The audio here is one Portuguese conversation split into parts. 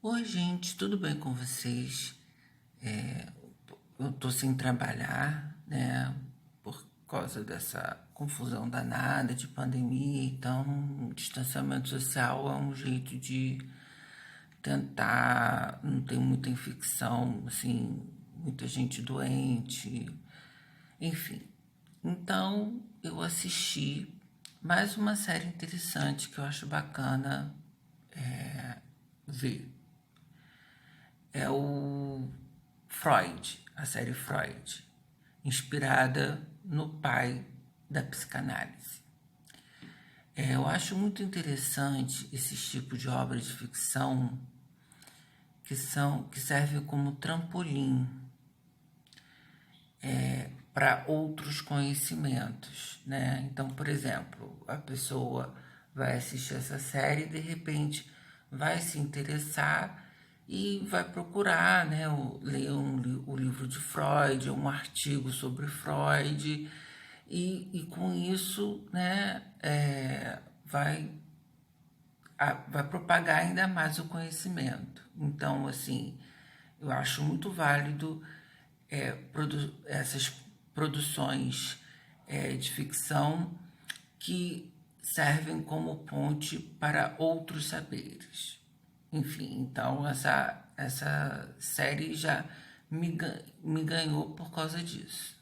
Oi, gente, tudo bem com vocês? Eu tô sem trabalhar, né, por causa dessa confusão danada de pandemia, então distanciamento social é um jeito de tentar não ter muita infecção, assim, muita gente doente, enfim. Então eu assisti mais uma série interessante que eu acho bacana ver. É o Freud, a série Freud, inspirada no pai da psicanálise. Eu acho muito interessante esses tipos de obras de ficção que servem como trampolim para outros conhecimentos, né? Então, por exemplo, a pessoa vai assistir essa série e de repente vai se interessar e vai procurar, né, ler o livro de Freud, um artigo sobre Freud e com isso, né, vai propagar ainda mais o conhecimento. Então, assim, eu acho muito válido essas produções de ficção que servem como ponte para outros saberes. Enfim, então essa série já me ganhou por causa disso.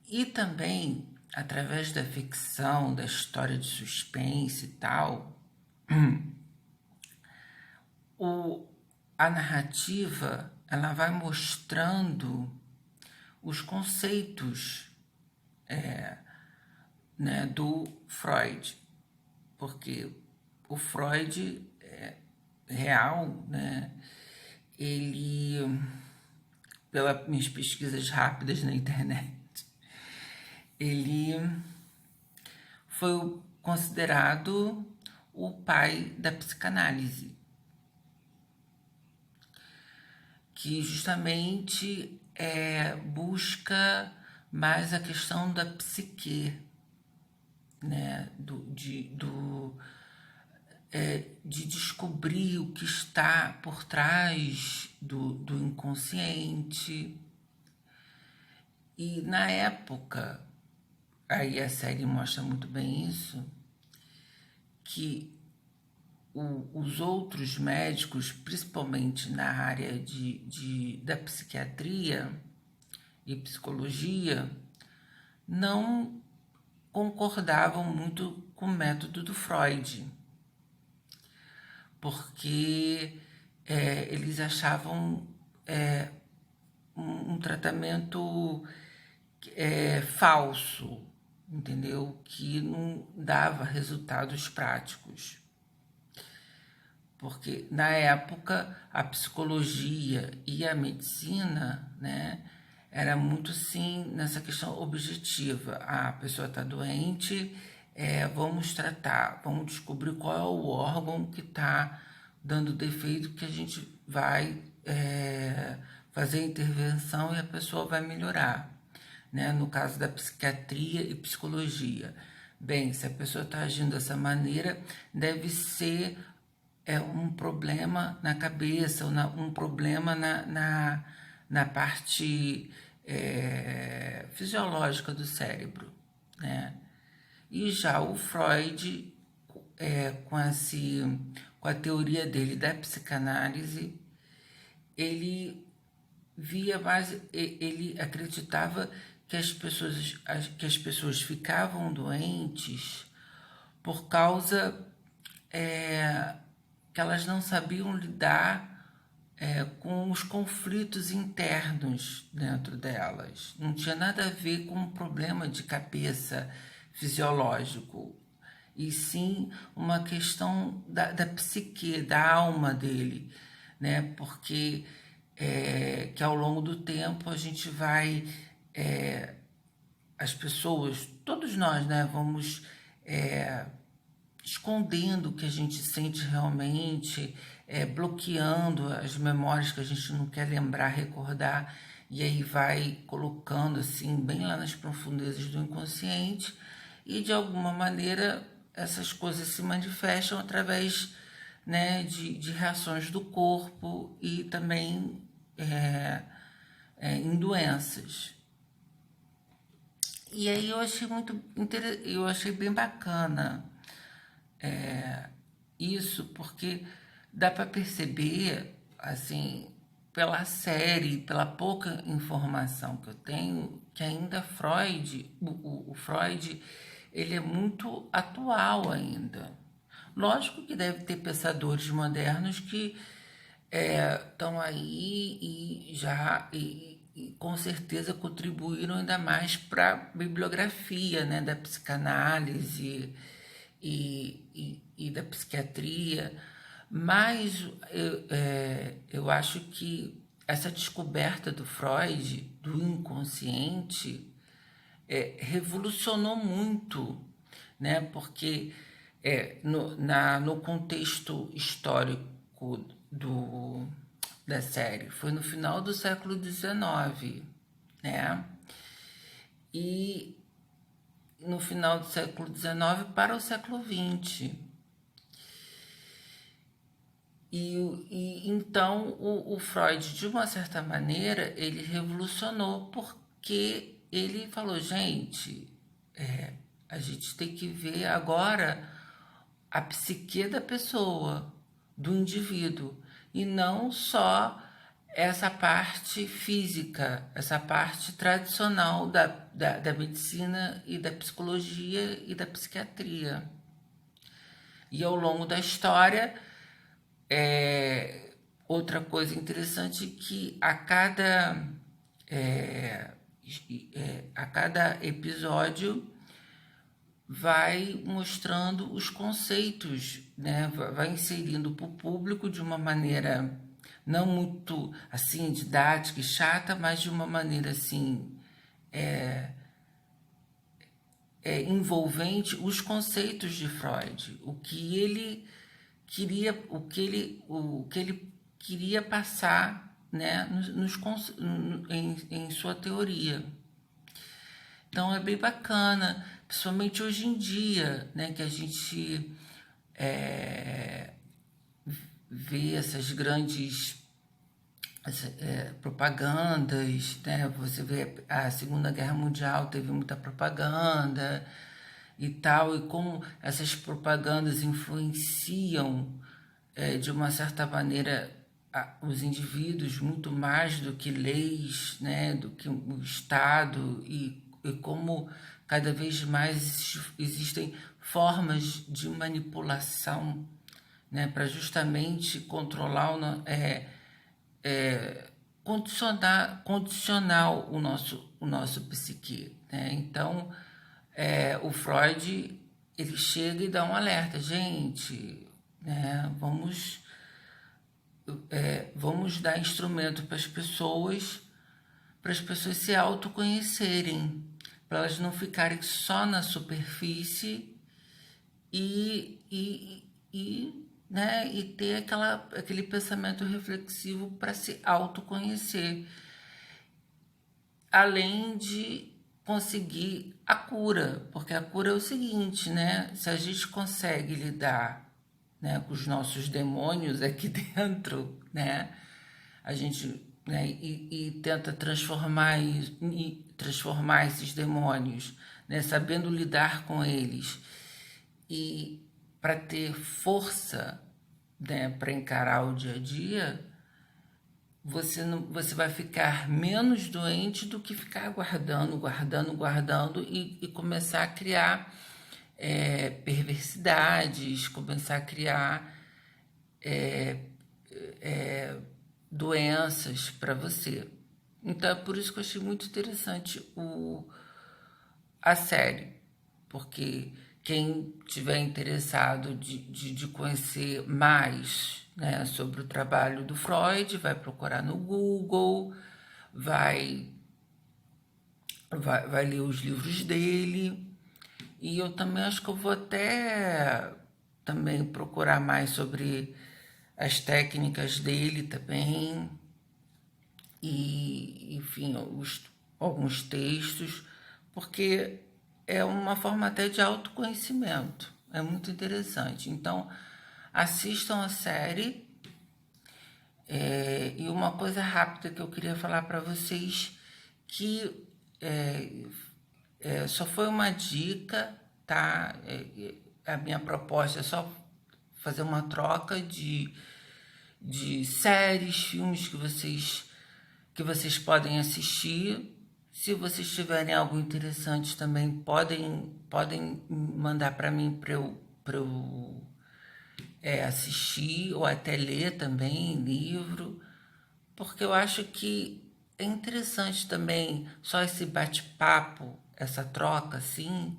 E também, através da ficção, da história de suspense e tal, o, a narrativa ela vai mostrando os conceitos, né, do Freud, porque o Freud real, né, ele, pelas minhas pesquisas rápidas na internet, ele foi considerado o pai da psicanálise, que justamente busca mais a questão da psique, né, de descobrir o que está por trás do inconsciente. E na época, aí a série mostra muito bem isso, que os outros médicos, principalmente na área da psiquiatria e psicologia, não concordavam muito com o método do Freud, porque eles achavam um tratamento falso, entendeu? Que não dava resultados práticos. Porque na época a psicologia e a medicina, né, era muito sim nessa questão objetiva. A pessoa está doente, vamos tratar, vamos descobrir qual é o órgão que está dando defeito, que a gente vai fazer a intervenção e a pessoa vai melhorar, né? No caso da psiquiatria e psicologia. Bem, se a pessoa está agindo dessa maneira, deve ser um problema na cabeça, ou um problema na parte fisiológica do cérebro, né? E já o Freud, com, com a teoria dele da psicanálise, ele via mais, ele acreditava que as pessoas ficavam doentes por causa que elas não sabiam lidar com os conflitos internos dentro delas. Não tinha nada a ver com um problema de cabeça fisiológico, e sim uma questão da psique, da alma dele, né? Porque que ao longo do tempo a gente vai, as pessoas, todos nós, né, vamos escondendo o que a gente sente realmente, bloqueando as memórias que a gente não quer lembrar, recordar, e aí vai colocando assim bem lá nas profundezas do inconsciente, e de alguma maneira essas coisas se manifestam através né, de reações do corpo e também em doenças. E aí eu achei bem bacana isso, porque dá para perceber, assim, pela série, pela pouca informação que eu tenho, que ainda o Freud, ele é muito atual ainda. Lógico que deve ter pensadores modernos que estão aí e com certeza contribuíram ainda mais para a bibliografia, né, da psicanálise e da psiquiatria, mas eu acho que essa descoberta do Freud, do inconsciente, revolucionou muito, né? Porque no contexto histórico da série, foi no final do século XIX, né? E no final do século XIX para o século XX. E então o Freud, de uma certa maneira, ele revolucionou porque ele falou, gente, a gente tem que ver agora a psique da pessoa, do indivíduo, e não só essa parte física, essa parte tradicional da medicina e da psicologia e da psiquiatria. E ao longo da história, outra coisa interessante é que a cada episódio vai mostrando os conceitos, né? Vai inserindo para o público de uma maneira não muito assim didática e chata, mas de uma maneira assim envolvente os conceitos de Freud, o que ele queria passar, né, em sua teoria. Então é bem bacana, principalmente hoje em dia, né, que a gente vê essas grandes propagandas, né? Você vê a Segunda Guerra Mundial teve muita propaganda e tal, e como essas propagandas influenciam de uma certa maneira os indivíduos muito mais do que leis, né? Do que o Estado e como cada vez mais existem formas de manipulação, né? Para justamente controlar condicionar o nosso psique, né? Então, o Freud, ele chega e dá um alerta, gente, né? Vamos dar instrumento para as pessoas se autoconhecerem, para elas não ficarem só na superfície né, e ter aquele pensamento reflexivo para se autoconhecer, além de conseguir a cura, porque a cura é o seguinte, né? Se a gente consegue lidar, né, com os nossos demônios aqui dentro, né, a gente, né, e tenta transformar esses demônios, né, sabendo lidar com eles e para ter força, né, para encarar o dia a dia, você vai ficar menos doente do que ficar guardando e começar a criar perversidades, começar a criar doenças para você. Então é por isso que eu achei muito interessante a série, porque quem tiver interessado de conhecer mais, né, sobre o trabalho do Freud, vai procurar no Google, vai ler os livros dele, e eu também acho que eu vou até também procurar mais sobre as técnicas dele também, e enfim, alguns textos, porque é uma forma até de autoconhecimento, é muito interessante. Então, assistam a série. E uma coisa rápida que eu queria falar para vocês, que só foi uma dica, tá? A minha proposta é só fazer uma troca de séries, filmes que vocês podem assistir. Se vocês tiverem algo interessante também, podem mandar para mim para eu assistir ou até ler também livro, porque eu acho que é interessante também só esse bate-papo, essa troca assim,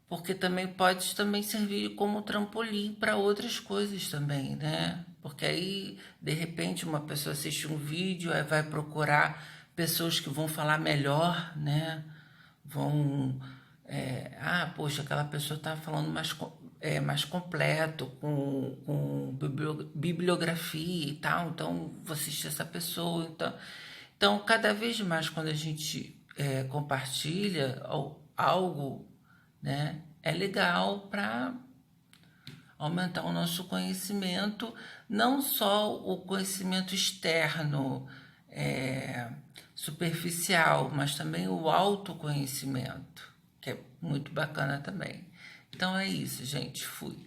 porque também pode também servir como trampolim para outras coisas também, né? Porque aí, de repente, uma pessoa assiste um vídeo, aí vai procurar pessoas que vão falar melhor, né? Vão, poxa, aquela pessoa está falando mais completo, com bibliografia e tal, então vou assistir essa pessoa. Então cada vez mais quando a gente compartilha algo, né, é legal para aumentar o nosso conhecimento, não só o conhecimento externo, superficial, mas também o autoconhecimento, que é muito bacana também. Então é isso, gente. Fui.